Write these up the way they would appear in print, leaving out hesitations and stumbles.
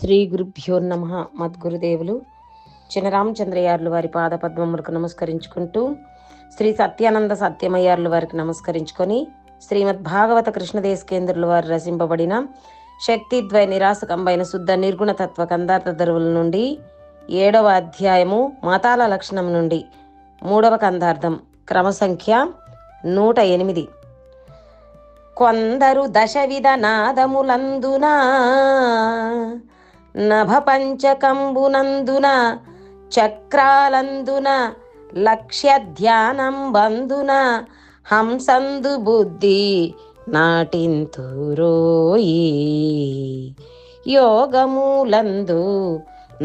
శ్రీ గురుభ్యో నమః. మద్గురుదేవులు చినరామచంద్రయ్యార్లు వారి పాదపద్మములకు నమస్కరించుకుంటూ, శ్రీ సత్యానంద సత్యమయ్యార్లు వారికి నమస్కరించుకొని, శ్రీమద్భాగవత కృష్ణదేశకేంద్రుల వారు రచింపబడిన శక్తిద్వయ నిరాసకంబైన శుద్ధ నిర్గుణ తత్వ కందార్థ దరువుల నుండి 7వ అధ్యాయము మతాల లక్షణం నుండి 3వ కందార్థం క్రమసంఖ్య 108. కొందరు దశవిధ నాదములందున నభ పంచకంబునందున చక్రాలందున లక్ష్య ధ్యానం బందున హంసందు బుద్ధి నాటింతురోయి యోగములందు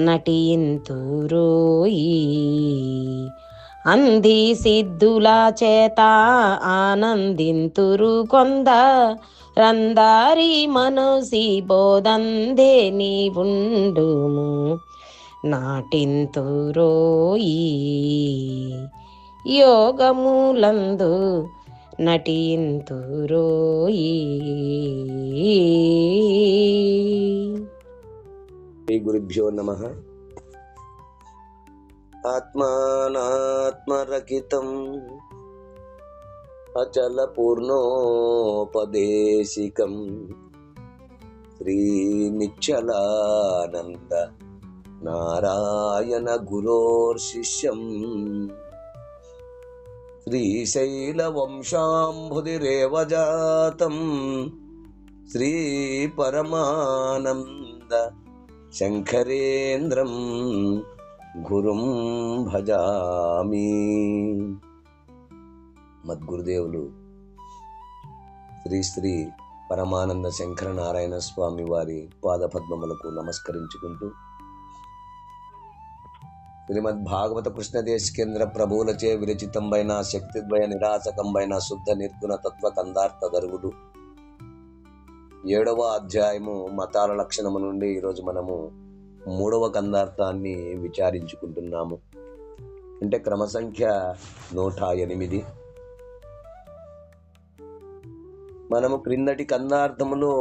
నటింతురోయి అంది సిద్ధుల చేత ఆనందింతురు కొంద రందారి మనసి బోధందే నీవుండుము నాటింతురోయి యోగములందు నటింతురోయి. శ్రీ గురుభ్యో నమః. ఆత్మానాత్మరకితం అచల పూర్ణోపదేశికం శ్రీ నిశ్చలానంద నారాయణ గురోర్శిష్యం శ్రీశైల వంశాంబుధిరేవ జాతం శ్రీ పరమానంద శంకరేంద్రం గురుం భజామి. మద్గురుదేవులు శ్రీ శ్రీ పరమానంద శంకర నారాయణ స్వామి వారి పాదపద్మములకు నమస్కరించుకుంటూ, శ్రీమద్భాగవత కృష్ణదేశకేంద్ర ప్రభువులచే విరచితంబైన శక్తిద్వయ నిరాసకంబైన శుద్ధ నిర్గుణ తత్వ కందార్థ దరువులు 7వ అధ్యాయము మతాల లక్షణము నుండి ఈరోజు మనము 3వ కందార్థాన్ని విచారించుకుంటున్నాము. అంటే క్రమసంఖ్య 108. మనము క్రిందటి కందార్థములో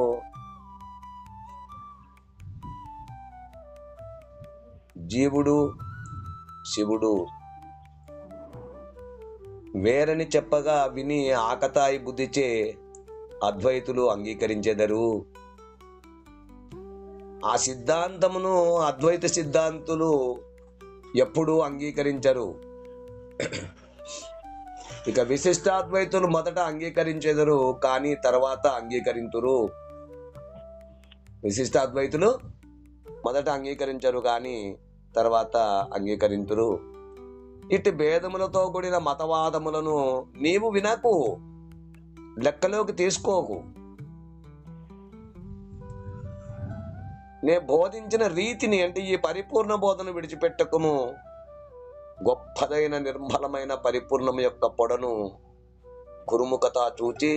జీవుడు శివుడు వేరని చెప్పగా విని ఆకతాయి బుద్ధిచే అద్వైతులు అంగీకరించెదరు. ఆ సిద్ధాంతమును అద్వైత సిద్ధాంతులు ఎప్పుడూ అంగీకరించరు. ఇక విశిష్టాద్వైతులు మొదట అంగీకరించెదరు, కానీ తర్వాత అంగీకరింతురు. విశిష్టాద్వైతులు మొదట అంగీకరించరు, కానీ తర్వాత అంగీకరింతురు. ఇటు భేదములతో కూడిన మతవాదములను నీవు వినకు, లెక్కలోకి తీసుకోకు. నే బోధించిన రీతిని, అంటే ఈ పరిపూర్ణ బోధన విడిచిపెట్టకుము. గొప్పదైన నిర్మలమైన పరిపూర్ణం యొక్క పొడను గురుముఖత చూచి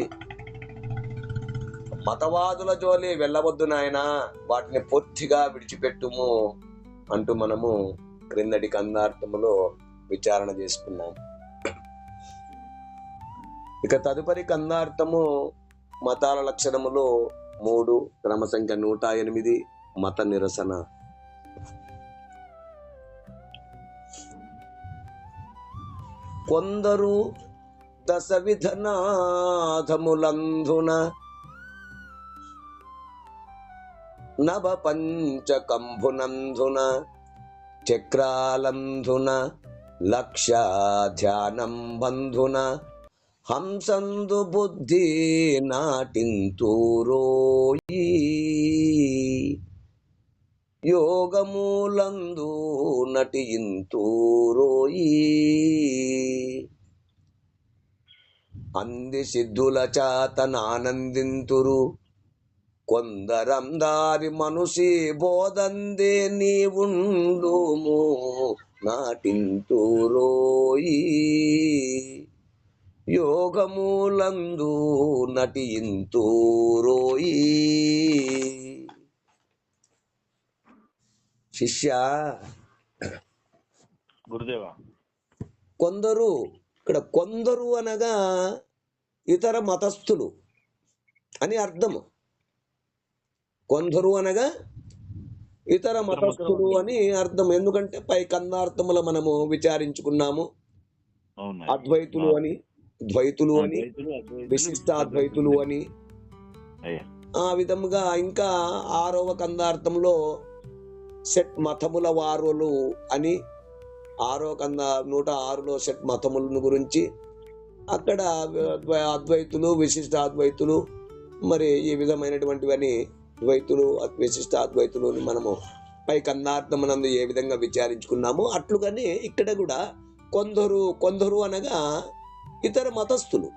మతవాదుల జోలి వెళ్ళవద్దు నాయనా, వాటిని పూర్తిగా విడిచిపెట్టుము అంటూ మనము క్రిందటి కందార్థములో విచారణ చేసుకున్నాం. ఇక తదుపరి కందార్థము మతాల లక్షణములో 3 క్రమసంఖ్య 108 మత నిరసన. కొందరు దశవిధనాథములందున నభ పంచకంభునందున చక్రాలందున లక్ష్య ధ్యానం బంధున హంసందు బుద్ధి నాటింతురోయి యోగములందు నటింతురోయి అంది సిద్ధుల చాతనానందింతురు కొందరందారి మనుషి బోధందే నీవుండుము నాటింతురోయి యోగములందు నటింతురోయి. శిష్య, గురుదేవ, కొందరు, ఇక్కడ కొందరు అనగా ఇతర మతస్థులు అని అర్థము. కొందరు అనగా ఇతర మతస్థులు అని అర్థం. ఎందుకంటే పై కందార్థముల మనము విచారించుకున్నాము. అద్వైతులు అని, ద్వైతులు అని, విశిష్టాద్వైతులు అని, ఆ విధముగా ఇంకా 6వ కందార్థంలో షట్ మతముల వారులు అని 106లో షట్ మతములను గురించి అక్కడ అద్వైతులు, విశిష్టాద్వైతులు, మరి ఈ విధమైనటువంటివని ద్వైతులు, విశిష్టాద్వైతులు మనము పై కందార్థమునందు ఏ విధంగా విచారించుకున్నామో అట్లుగానే ఇక్కడ కూడా కొందరు అనగా ఇతర మతస్థులు.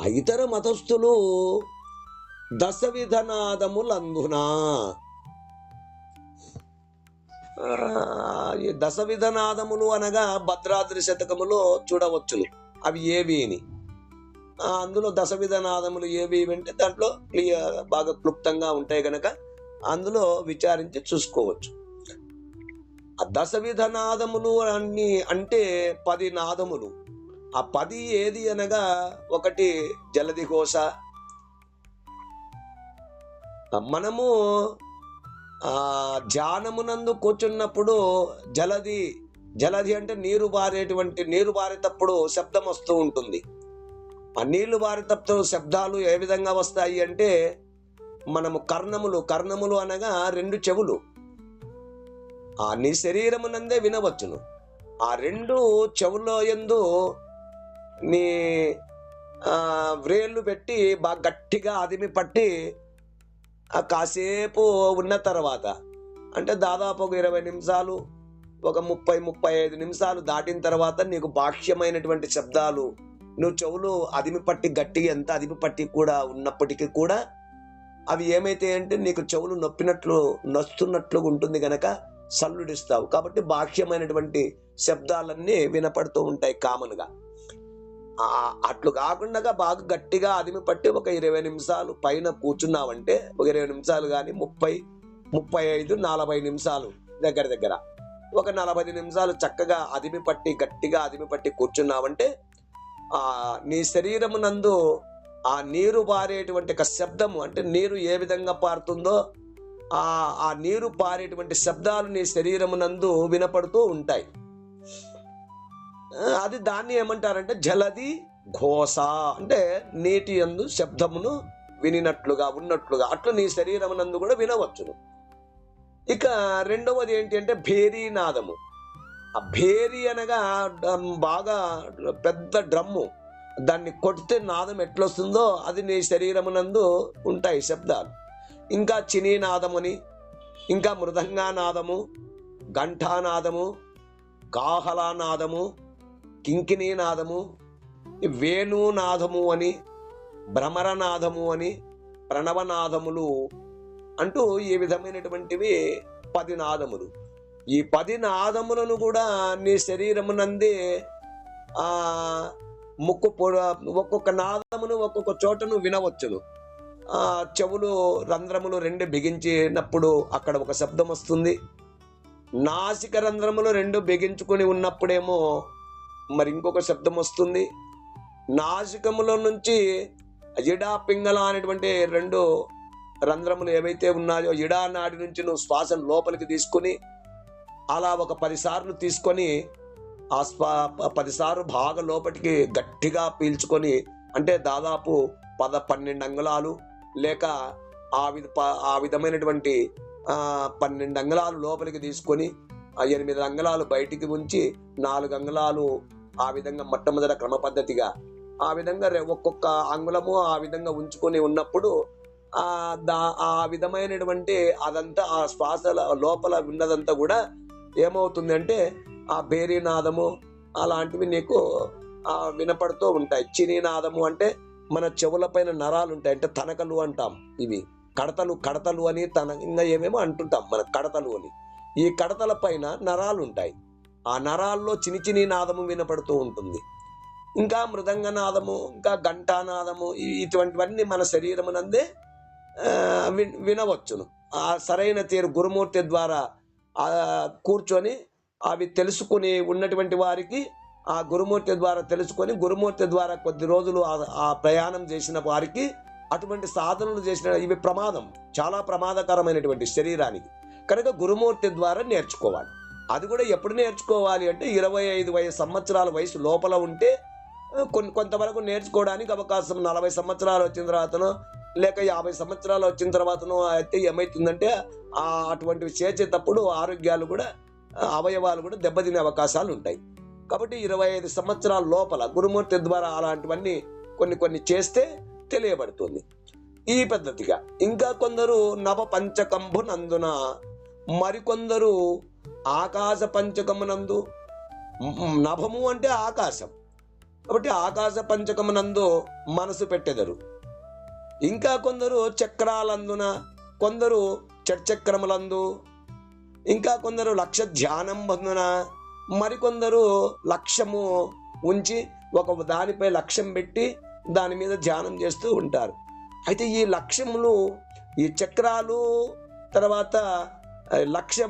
ఆ ఇతర మతస్థులు దశవిధనాదములందునా, దశవిధనాదములు అనగా భద్రాద్రి శతకములో చూడవచ్చును అవి ఏవి అని. అందులో దశవిధనాదములు ఏవి అంటే దాంట్లో బాగా క్లుప్తంగా ఉంటాయి కనుక అందులో విచారించి చూసుకోవచ్చు. ఆ దశవిధనాదములు అన్ని అంటే 10 నాదములు. ఆ 10 ఏది అనగా ఒకటి జలధి ఘోష. మనము ధ్యానమునందు కూర్చున్నప్పుడు జలధి అంటే నీరు బారేటప్పుడు శబ్దం వస్తూ ఉంటుంది. ఆ నీళ్లు బారేటప్పుడు శబ్దాలు ఏ విధంగా వస్తాయి అంటే మనము కర్ణములు అనగా 2 చెవులు నీ శరీరమునందే వినవచ్చును. ఆ 2 చెవుల్లో యందు నీ వ్రేళ్ళు పెట్టి బాగా గట్టిగా అదిమి పట్టి కాసేపు ఉన్న తర్వాత అంటే దాదాపు ఒక 20 నిమిషాలు, ఒక 30-35 నిమిషాలు దాటిన తర్వాత నీకు బాహ్యమైనటువంటి శబ్దాలు నువ్వు చెవులు అదిమి పట్టి గట్టిగా ఎంత అదిమి పట్టి కూడా ఉన్నప్పటికీ కూడా అవి ఏమైతే అంటే నీకు చెవులు నొస్తున్నట్లు ఉంటుంది గనక సల్లుడిస్తావు. కాబట్టి బాహ్యమైనటువంటి శబ్దాలన్నీ వినపడుతూ ఉంటాయి కామన్గా. అట్లు కాకుండా బాగా గట్టిగా అదిమి పట్టి ఒక 20 నిమిషాలు పైన కూర్చున్నావంటే, ఒక 20 నిమిషాలు కానీ 30-35-40 నిమిషాలు దగ్గర ఒక 40 నిమిషాలు చక్కగా గట్టిగా అదిమి పట్టి కూర్చున్నావంటే నీ శరీరమునందు ఆ నీరు పారేటువంటి ఒక శబ్దము, అంటే నీరు ఏ విధంగా పారుతుందో ఆ నీరు పారేటువంటి శబ్దాలు నీ శరీరమునందు వినపడుతూ ఉంటాయి. అది దాన్ని ఏమంటారంటే జలధి ఘోష, అంటే నీటి యందు శబ్దమును వినినట్లుగా ఉన్నట్లుగా అట్లు నీ శరీరమునందు కూడా వినవచ్చును. ఇక రెండవది ఏంటి అంటే భేరీ నాదము. ఆ భేరీ అనగా బాగా పెద్ద డ్రమ్ము, దాన్ని కొడితే నాదం ఎట్లొస్తుందో అది నీ శరీరమునందు ఉంటాయి శబ్దాలు. ఇంకా చినీ నాదముని, ఇంకా మృదంగానాదము, ఘంటానాదము, కాహలానాదము, కింకిణీ నాదము, వేణునాదము అని, భ్రమరనాదము అని, ప్రణవనాదములు అంటూ ఈ విధమైనటువంటివి 10 నాదములు. ఈ 10 నాదములను కూడా నీ శరీరమునందే ఒక్కొక్క నాదమును ఒక్కొక్క చోటను వినవచ్చును. చెవులు రంధ్రములు 2 బిగించినప్పుడు అక్కడ ఒక శబ్దం వస్తుంది. నాసిక రంధ్రములు 2 బిగించుకొని ఉన్నప్పుడేమో మరి ఇంకొక శబ్దం వస్తుంది. నాసికములో నుంచి ఇడా పింగళ అనేటువంటి 2 రంధ్రములు ఏవైతే ఉన్నాయో ఇడా నాడి నుంచి నువ్వు శ్వాసను లోపలికి తీసుకొని అలా ఒక 10 సార్లు తీసుకొని ఆ 10 సార్లు బాగా లోపలికి గట్టిగా పీల్చుకొని, అంటే దాదాపు 12 అంగుళాలు లేక ఆ విధమైనటువంటి 12 అంగుళాలు లోపలికి తీసుకొని 8 అంగుళాలు బయటికి ఉంచి 4 అంగుళాలు ఆ విధంగా మొట్టమొదటి క్రమ పద్ధతిగా ఆ విధంగా ఒక్కొక్క అంగుళము ఆ విధంగా ఉంచుకొని ఉన్నప్పుడు ఆ విధమైనటువంటి అదంతా ఆ శ్వాస లోపల ఉన్నదంతా కూడా ఏమవుతుంది అంటే ఆ భేరీనాదము అలాంటివి నీకు వినపడుతూ ఉంటాయి. చినీనాదము అంటే మన చెవుల పైన నరాలు ఉంటాయి, అంటే తనకలు అంటాం. ఇవి కడతలు అని ఇంకా ఏమేమో అంటుంటాం మన కడతలు అని. ఈ కడతల పైన నరాలు ఉంటాయి. ఆ నరాల్లో చిని నాదము వినపడుతూ ఉంటుంది. ఇంకా మృదంగనాదము, ఇంకా ఘంటానాదము, ఇటువంటివన్నీ మన శరీరమునందే వినవచ్చును. ఆ సరైన తీరు గురుమూర్తి ద్వారా కూర్చొని అవి తెలుసుకుని ఉన్నటువంటి వారికి ఆ గురుమూర్తి ద్వారా తెలుసుకొని గురుమూర్తి ద్వారా కొద్ది రోజులు ఆ ప్రయాణం చేసిన వారికి అటువంటి సాధనలు చేసిన ఇవి ప్రమాదం, చాలా ప్రమాదకరమైనటువంటి శరీరానికి. కనుక గురుమూర్తి ద్వారా నేర్చుకోవాలి. అది కూడా ఎప్పుడు నేర్చుకోవాలి అంటే 25 సంవత్సరాల వయసు లోపల ఉంటే కొంతవరకు నేర్చుకోవడానికి అవకాశం. 40 సంవత్సరాలు వచ్చిన తర్వాతనో లేక 50 సంవత్సరాలు వచ్చిన తర్వాతనో అయితే ఏమవుతుందంటే అటువంటివి చేసేటప్పుడు ఆరోగ్యాలు కూడా, అవయవాలు కూడా దెబ్బతినే అవకాశాలు ఉంటాయి. కాబట్టి 25 సంవత్సరాల లోపల గురుమూర్తి ద్వారా అలాంటివన్నీ కొన్ని చేస్తే తెలియబడుతుంది ఈ పద్ధతిగా. ఇంకా కొందరు నవ పంచకంబునందున, మరికొందరు ఆకాశ పంచకమునందు. నభము అంటే ఆకాశం, కాబట్టి ఆకాశ పంచకమునందు మనసు పెట్టెదరు. ఇంకా కొందరు చక్రాలందున, కొందరు చక్రములందు, ఇంకా కొందరు లక్ష్య ధ్యానం బందున, మరికొందరు లక్ష్యము ఉంచి ఒక దానిపై లక్ష్యం పెట్టి దాని మీద ధ్యానం చేస్తూ ఉంటారు. అయితే ఈ లక్ష్యములు, ఈ చక్రాలు, తర్వాత లక్ష్య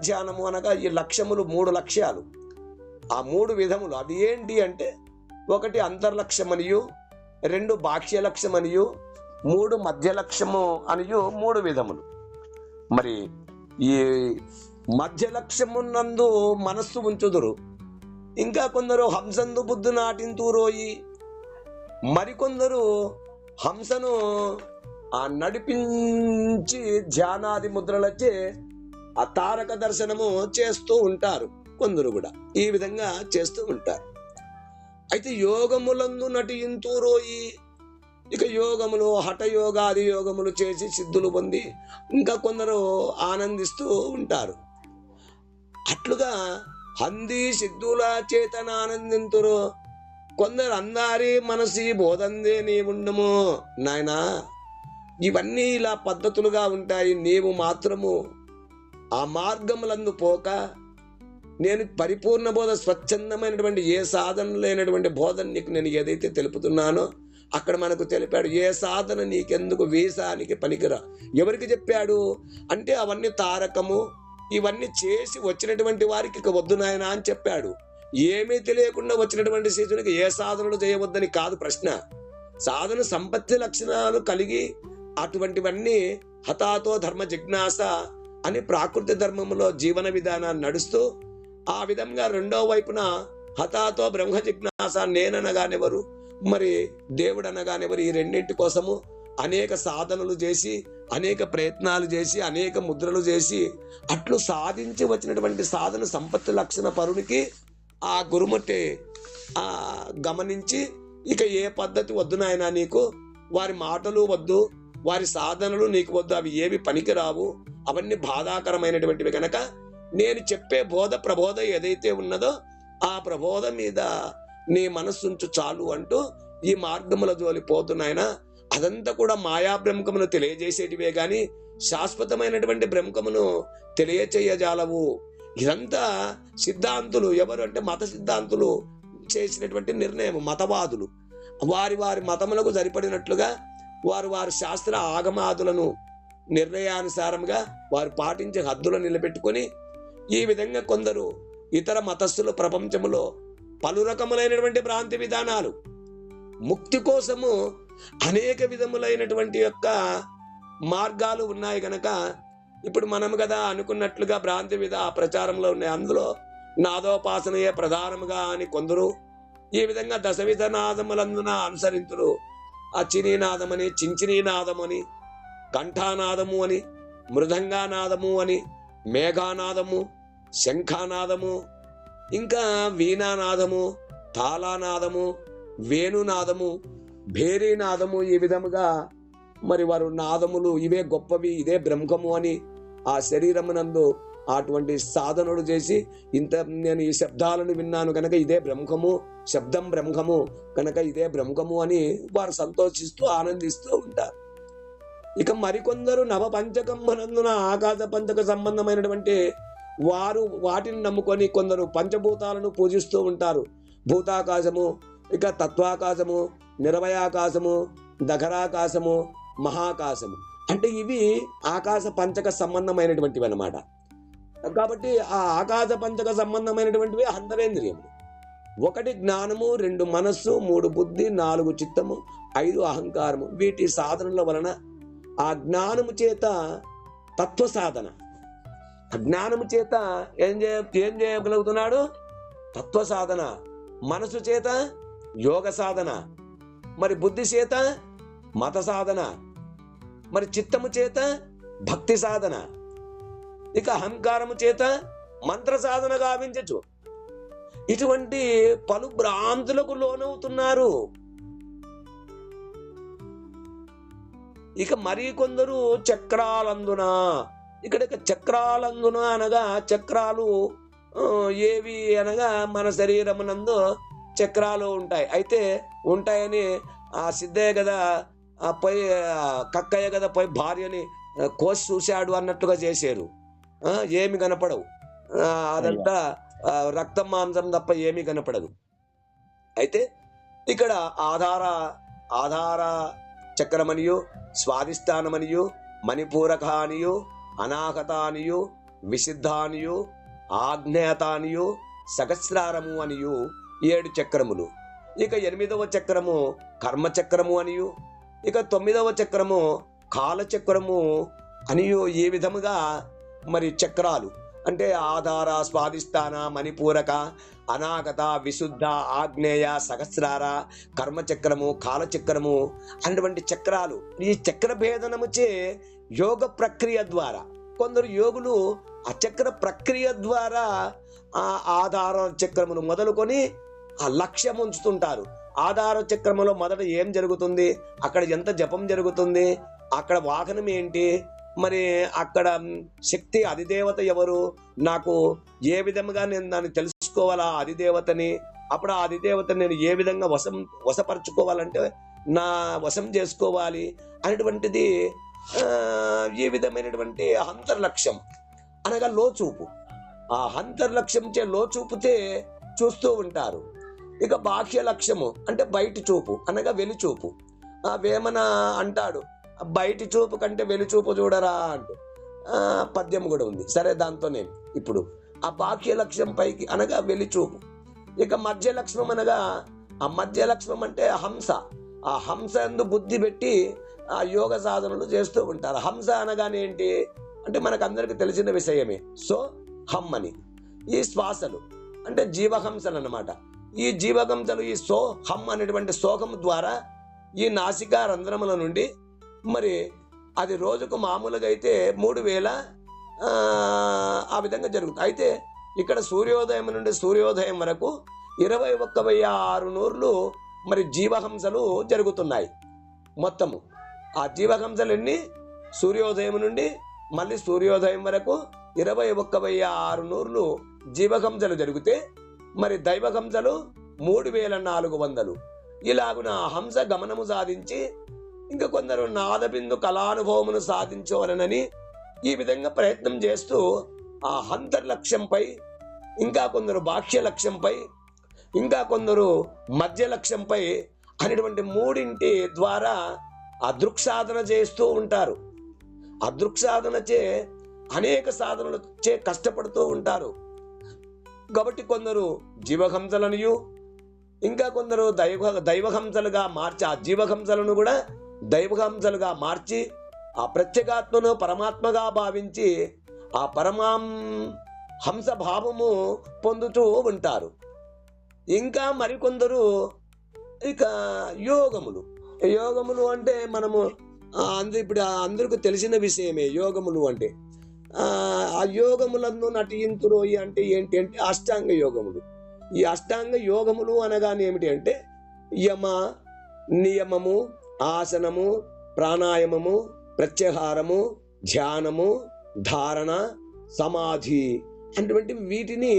ధ్యానము అనగా ఈ లక్ష్యములు 3 లక్ష్యాలు. ఆ 3 విధములు అవి ఏంటి అంటే, 1 అంతర్లక్ష్యం అనియు, 2 బాహ్య లక్ష్యం అనియు, 3 మధ్య లక్ష్యము అనియు 3 విధములు. మరి ఈ మధ్య లక్ష్యమునందు మనస్సు ఉంచుదురు. ఇంకా కొందరు హంసందు బుద్ధు నాటింతురోయి, మరికొందరు హంసను నడిపించి ధ్యానాది ముద్రలచే ఆ తారక దర్శనము చేస్తూ ఉంటారు. కొందరు కూడా ఈ విధంగా చేస్తూ ఉంటారు. అయితే యోగములందు నటింతురోయి, ఇక యోగములు, హఠయోగాది యోగములు చేసి సిద్ధులు పొంది ఇంకా కొందరు ఆనందిస్తూ ఉంటారు. అట్లుగా హంది సిద్ధుల చేతన ఆనందింతురు. కొందరు అందారి మనసి బోధందే నీవుండము. నాయనా, ఇవన్నీ ఇలా పద్ధతులుగా ఉంటాయి. నీవు మాత్రము ఆ మార్గములందు పోక, నేను పరిపూర్ణ బోధ, స్వచ్ఛందమైనటువంటి ఏ సాధన లేనటువంటి బోధన నీకు నేను ఏదైతే తెలుపుతున్నానో అక్కడ మనకు తెలిపాడు. ఏ సాధన నీకెందుకు, వీసానికి పనికిరా. ఎవరికి చెప్పాడు అంటే అవన్నీ తారకము, ఇవన్నీ చేసి వచ్చినటువంటి వారికి ఇక వద్దు నాయనా అని చెప్పాడు. ఏమీ తెలియకుండా వచ్చినటువంటి శిష్యునికి ఏ సాధనలు చేయవద్దని కాదు ప్రశ్న. సాధన సంపత్తి లక్షణాలు కలిగి అటువంటివన్నీ హతాతో ధర్మ జిజ్ఞాస అని ప్రాకృతి ధర్మములో జీవన విధానాన్ని నడుస్తూ, ఆ విధంగా రెండో వైపున హతాతో బ్రహ్మ జిజ్ఞాస, నేననగానెవరు, మరి దేవుడు అనగానెవరు, ఈ రెండింటి కోసము అనేక సాధనలు చేసి, అనేక ప్రయత్నాలు చేసి, అనేక ముద్రలు చేసి అట్లు సాధించి వచ్చినటువంటి సాధన సంపత్తి లక్షణ పరునికి ఆ గురుమూర్తి గమనించి, ఇక ఏ పద్ధతి వద్దు నాయనా నీకు, వారి మాటలు వద్దు, వారి సాధనలు నీకు వద్దు, అవి ఏవి పనికిరావు, అవన్నీ బాధాకరమైనటువంటివి కనుక నేను చెప్పే బోధ ప్రబోధ ఏదైతే ఉన్నదో ఆ ప్రబోధ మీద నీ మనస్సుంచు చాలు అంటూ ఈ మార్గముల జోలి పోతున్నాయన. అదంతా కూడా మాయా బ్రహ్మమును తెలియజేసేటివే గాని శాశ్వతమైనటువంటి బ్రహ్మమును తెలియచేయజాలవు. ఇదంతా సిద్ధాంతులు, ఎవరు అంటే మత సిద్ధాంతులు చేసినటువంటి నిర్ణయం. మతవాదులు వారి వారి మతములకు సరిపడినట్లుగా వారు వారి శాస్త్ర ఆగమాదులను నిర్ణయానుసారంగా వారు పాటించే హద్దులను నిలబెట్టుకొని ఈ విధంగా కొందరు ఇతర మతస్థులు ప్రపంచంలో పలు రకములైనటువంటి భ్రాంతి విధానాలు, ముక్తి కోసము అనేక విధములైనటువంటి యొక్క మార్గాలు ఉన్నాయి గనక ఇప్పుడు మనం కదా అనుకున్నట్లుగా భ్రాంతి ప్రచారంలో ఉన్నాయి. అందులో నాదోపాసనయే ప్రధానముగా అని కొందరు, ఈ విధంగా దశవిధ నాదములందున అనుసరింతురు. ఆ చినీనాదమని, చించినీనాదమని, కంఠానాదము అని, మృదంగానాదము అని, మేఘానాదము, శంఖానాదము, ఇంకా వీణానాదము, తాళానాదము, వేణునాదము, భేరీనాదము, ఈ విధముగా మరి వారు నాదములు ఇవే గొప్పవి, ఇదే బ్రహ్మము అని ఆ శరీరమునందు అటువంటి సాధనలు చేసి, ఇంత నేను ఈ శబ్దాలను విన్నాను కనుక ఇదే బ్రహ్మము, శబ్దం బ్రహ్మము కనుక ఇదే బ్రహ్మము అని వారు సంతోషిస్తూ ఆనందిస్తూ ఉంటారు. ఇక మరికొందరు నవ పంచకంబనందున ఆకాశ పంచక సంబంధమైనటువంటి వారు వాటిని నమ్ముకొని కొందరు పంచభూతాలను పూజిస్తూ ఉంటారు. భూతాకాశము, ఇక తత్వాకాశము, నిర్వయాకాశము, దఘరాకాశము, మహాకాశము, అంటే ఇవి ఆకాశ పంచక సంబంధమైనటువంటివి అన్నమాట. కాబట్టి ఆ ఆకాశ పంచక సంబంధమైనటువంటివి అంతరేంద్రియములు. 1 జ్ఞానము, 2 మనస్సు, 3 బుద్ధి, 4 చిత్తము, 5 అహంకారము. వీటి సాధనల వలన ఆ జ్ఞానము చేత తత్వ సాధన, అజ్ఞానము చేత ఏం చేయగలుగుతున్నాడు? తత్వ సాధన. మనసు చేత యోగ సాధన, మరి బుద్ధి చేత మత సాధన, మరి చిత్తము చేత భక్తి సాధన, ఇక అహంకారము చేత మంత్ర సాధన గావించచ్చు. ఇటువంటి పలు భ్రాంతులకు లోనవుతున్నారు. ఇక మరి కొందరు చక్రాలందున, ఇక్కడ చక్రాలందున అనగా చక్రాలు ఏవి అనగా మన శరీరమునందు చక్రాలు ఉంటాయి. అయితే ఉంటాయని ఆ సిద్ధయ్య కదా పోయి కక్కయ్య కదా పోయి భార్యని కోసి చూశాడు అన్నట్టుగా చేశారు. ఏమి కనపడవు, అదంతా రక్తం మాంసం తప్ప ఏమీ కనపడదు. అయితే ఇక్కడ ఆధార చక్రమనియు, స్వాదిష్టానమనియు, మణిపూరకానియు, అనాహతానియు, విసిద్ధానియు, ఆజ్ఞేయతానియు, సహస్రారము అనియు 7 చక్రములు. ఇక 8వ చక్రము కర్మచక్రము అనియు, ఇక 9వ చక్రము కాలచక్రము అనియు, ఈ విధముగా మరి చక్రాలు అంటే ఆధార, స్వాదిష్టాన, మణిపూరక, అనాగత, విశుద్ధ, ఆగ్నేయ, సహస్రార, కర్మచక్రము, కాలచక్రము అనేటువంటి చక్రాలు. ఈ చక్ర భేదనముచే యోగ ప్రక్రియ ద్వారా కొందరు యోగులు ఆ చక్ర ప్రక్రియ ద్వారా ఆ ఆధార చక్రమును మొదలుకొని ఆ లక్ష్యం ఉంచుతుంటారు. ఆధార చక్రములో మొదట ఏం జరుగుతుంది, అక్కడ ఎంత జపం జరుగుతుంది, అక్కడ వాహనం ఏంటి, మరి అక్కడ శక్తి అధిదేవత ఎవరు, నాకు ఏ విధంగా నేను దాన్ని తెలుసుకోవాలా అధిదేవతని, అప్పుడు ఆ అధిదేవతని నేను ఏ విధంగా వశపరచుకోవాలంటే నా వశం చేసుకోవాలి అనేటువంటిది ఈ విధమైనటువంటి అంతర్లక్ష్యం అనగా లోచూపు. ఆ అంతర్లక్ష్యంచే లోచూపుతే చూస్తూ ఉంటారు. ఇక బాహ్య లక్ష్యము అంటే బయటి చూపు అనగా వెలిచూపు. వేమన అంటాడు, బయటి చూపు కంటే వెలిచూపు చూడరా అంటూ పద్యం కూడా ఉంది. సరే, దాంతోనే ఇప్పుడు ఆ బాహ్య లక్ష్యం పైకి అనగా వెలిచూపు. ఇక మధ్య లక్ష్యం అనగా ఆ మధ్య లక్ష్యం అంటే హంస. ఆ హంస యందు బుద్ధి పెట్టి ఆ యోగ సాధనలు చేస్తూ ఉంటారు. హంస అనగానే ఏంటి అంటే మనకు అందరికి తెలిసిన విషయమే. సో హమ్ అని ఈ శ్వాసలు అంటే జీవహంసలు అన్నమాట. ఈ జీవహంసలు ఈ సో హమ్ అనేటువంటి శోకం ద్వారా ఈ నాసికా రంధ్రముల నుండి మరి అది రోజుకు మామూలుగా అయితే 3000 ఆ విధంగా జరుగుతుంది. అయితే ఇక్కడ సూర్యోదయం నుండి సూర్యోదయం వరకు 21,600 మరి జీవహంసలు జరుగుతున్నాయి. మొత్తము ఆ జీవహంసలు ఎన్ని, సూర్యోదయం నుండి మళ్ళీ సూర్యోదయం వరకు 21,600 జీవహంసలు జరిగితే మరి దైవహంసలు 3,400. ఇలాగున హంస గమనము సాధించి ఇంకా కొందరు నాదబిందు కళానుభవమును సాధించవలనని ఈ విధంగా ప్రయత్నం చేస్తూ ఆ అంతర్లక్ష్యంపై, ఇంకా కొందరు బాహ్య లక్ష్యంపై, ఇంకా కొందరు మధ్య లక్ష్యంపై అనేటువంటి 3 ద్వారా అదృక్సాధన చేస్తూ ఉంటారు. అదృక్సాధన చే అనేక సాధనలు చే కష్టపడుతూ ఉంటారు. కాబట్టి కొందరు జీవహంసలనియు, ఇంకా కొందరు దైవహంసలుగా మార్చి ఆ జీవహంసలను కూడా దైవహంసలుగా మార్చి ఆ ప్రత్యేగాత్మను పరమాత్మగా భావించి ఆ హంస భావము పొందుతూ ఉంటారు. ఇంకా మరికొందరు ఇక యోగములు అంటే మనము ఇప్పుడు అందరికీ తెలిసిన విషయమే. యోగములు అంటే ఆ యోగములందు నటింతురు అంటే ఏంటి అంటే అష్టాంగ యోగములు. ఈ అష్టాంగ యోగములు అనగానే ఏమిటి అంటే యమ, నియమము, ఆసనము, ప్రాణాయామము, ప్రత్యాహారము, ధ్యానము, ధారణ, సమాధి అటువంటి వీటిని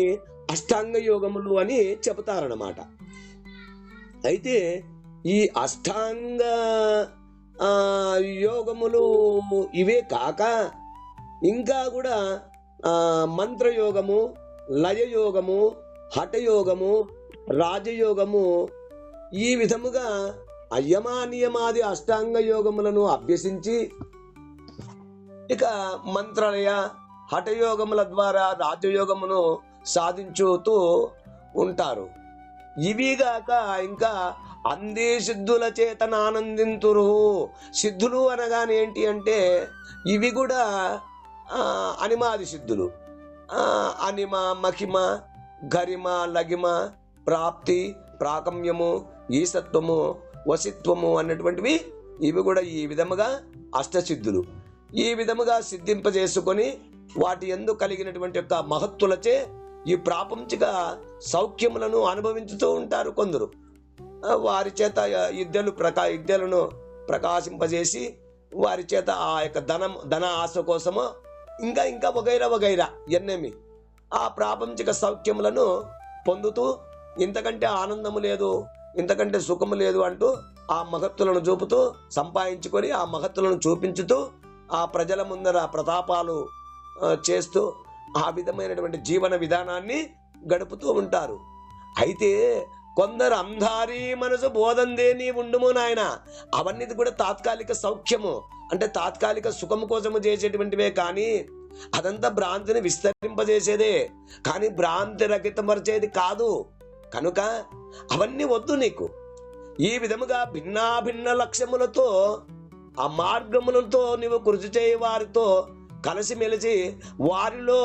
అష్టాంగ యోగములు అని చెబుతారన్నమాట. అయితే ఈ అష్టాంగ యోగములు ఇవే కాక ఇంకా కూడా మంత్రయోగము, లయయోగము, హఠయోగము, రాజయోగము ఈ విధముగా అయమానియమాది అష్టాంగ యోగములను అభ్యసించి ఇక మంత్రలయ హఠయోగముల ద్వారా రాజయోగమును సాధించుతూ ఉంటారు. ఇవిగాక ఇంకా అందే సిద్ధుల చేతన ఆనందింతురు. సిద్ధులు అనగానే ఏంటి అంటే ఇవి కూడా అనిమాది సిద్ధులు. అనిమ, మహిమ, గరిమ, లగిమ, ప్రాప్తి, ప్రాకమ్యము, ఈసత్వము, వసిత్వము అన్నటువంటివి ఇవి కూడా ఈ విధముగా అష్టసిద్ధులు. ఈ విధముగా సిద్ధింపజేసుకొని వాటి యందు కలిగినటువంటి యొక్క మహత్తులచే ఈ ప్రాపంచిక సౌఖ్యములను అనుభవించుతూ ఉంటారు కొందరు. వారి చేత విద్యలను ప్రకాశింపజేసి వారి చేత ఆ యొక్క ధన ఆశ కోసమో ఇంకా ఇంకా వగైరా ఎన్నేమి ఆ ప్రాపంచిక సౌఖ్యములను పొందుతూ ఇంతకంటే ఆనందము లేదు, ఇంతకంటే సుఖము లేదు అంటూ ఆ మహత్తులను చూపుతూ సంపాదించుకొని ఆ మహత్తులను చూపించుతూ ఆ ప్రజల ముందర ప్రతాపాలు చేస్తూ ఆ విధమైనటువంటి జీవన విధానాన్ని గడుపుతూ ఉంటారు. అయితే కొందరు అంధారీ మనసు బోధందే నీ ఉండుము నాయన, అవన్నీ కూడా తాత్కాలిక సౌఖ్యము అంటే తాత్కాలిక సుఖము కోసము చేసేటువంటివే, కానీ అదంతా భ్రాంతిని విస్తరింపజేసేదే, కానీ భ్రాంతి రహితపరిచేది కాదు. కనుక అవన్నీ వద్దు నీకు. ఈ విధముగా భిన్నాభిన్న లక్ష్యములతో ఆ మార్గములతో నీవు కృషి చేయ వారితో కలిసిమెలిసి వారిలో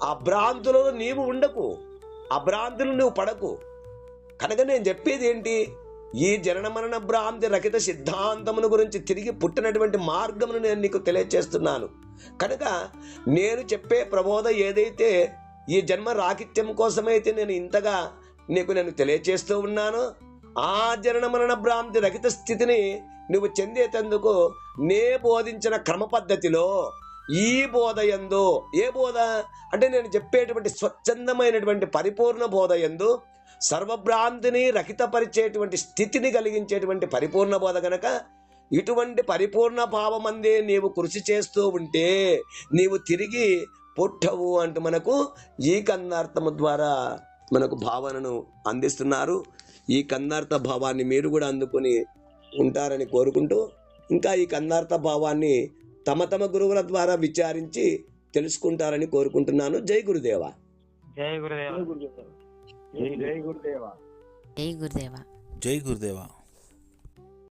ఆ భ్రాంతులలో నీవు ఉండకు, ఆ భ్రాంతులు నువ్వు పడకు. కనుక నేను చెప్పేది ఏంటి, ఈ జనన మరణ భ్రాంతి రహిత సిద్ధాంతమును గురించి తిరిగి పుట్టినటువంటి మార్గమును నేను నీకు తెలియచేస్తున్నాను. కనుక నేను చెప్పే ప్రబోధ ఏదైతే ఈ జన్మ రాకిత్యం కోసమైతే నేను ఇంతగా నేను తెలియచేస్తూ ఉన్నానో, ఆ జనన మరణ భ్రాంతి రహిత స్థితిని నువ్వు చెందేటందుకు నే బోధించిన క్రమ పద్ధతిలో ఈ బోధ యందు, ఏ బోధ అంటే నేను చెప్పేటువంటి స్వచ్ఛందమైనటువంటి పరిపూర్ణ బోధ యందు సర్వభ్రాంతిని రహితపరిచేటువంటి స్థితిని కలిగించేటువంటి పరిపూర్ణ బోధ గనక ఇటువంటి పరిపూర్ణ భావమందే నీవు కృషి చేస్తూ ఉంటే నీవు తిరిగి పుట్టవు అంటూ మనకు ఈ కందార్థము ద్వారా మనకు భావనను అందిస్తున్నారు. ఈ కందార్థ భావాన్ని మీరు కూడా అందుకొని ఉంటారని కోరుకుంటూ, ఇంకా ఈ కందార్థ భావాన్ని తమ తమ గురువుల ద్వారా విచారించి తెలుసుకుంటారని కోరుకుంటున్నాను. జై గురుదేవ. జై గురుదేవ. జై గురుదేవ. జై గురుదేవ. జై గురుదేవ.